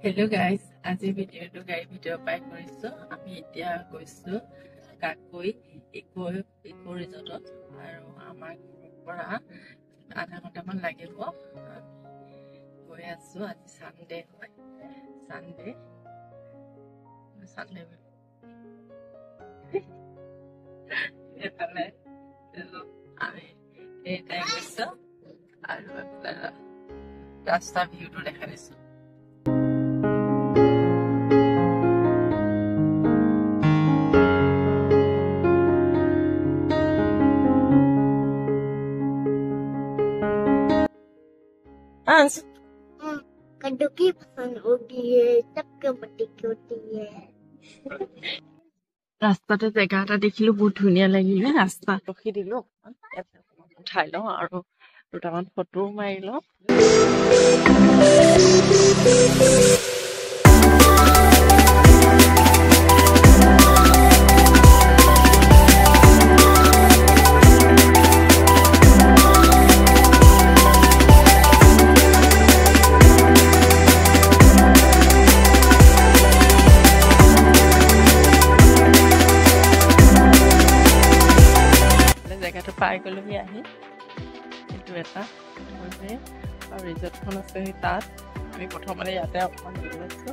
Hello guys, আজি ভিডিঅ'টো গাড়ী ভিডিঅ' পাই কৰিছো। আমি এতিয়া গৈছো কাকৈ ইকো ৰিজৰ্টত আৰু আমাৰ পৰা আধা ঘণ্টামান লাগিব। গৈ আছো। আজি সানডে হয়। সানডে এফালে আমি এটাই গৈছো আৰু ৰাস্তা ভিউটো দেখা দিছো। कद्दू की पसंद होती है, सबके बड़ी होती है। ৰাস্তাতে জেগা এটা দেখিলো, বহুত ধুনীয়া লাগিলে। ৰাস্তা ৰখি দিলো, উঠাই লওঁ আৰু দুটামান ফটো মাৰি লওঁ। জেগাটো পাই গ'লোহি আহি। এইটো এটা আৰু ৰিজৰ্টখন আছে সেই তাত। আমি প্ৰথমতে ইয়াতে অকণমান গৈ আছো।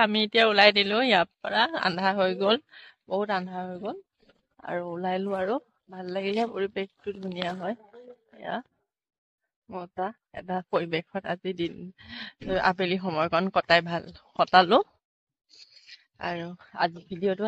আমি এতিয়া ওলাই দিলো ইয়াৰ পৰা। আন্ধাৰ হৈ গ'ল, বহুত আন্ধাৰ হৈ গ'ল আৰু ওলাইলো আৰু ভাল লাগিলে। পৰিৱেশটো ধুনীয়া হয়। এয়া মজা এটা পৰিৱেশত আজি দিন আবেলি সময়কণ কটালো আৰু আজি ভিডিঅ'টো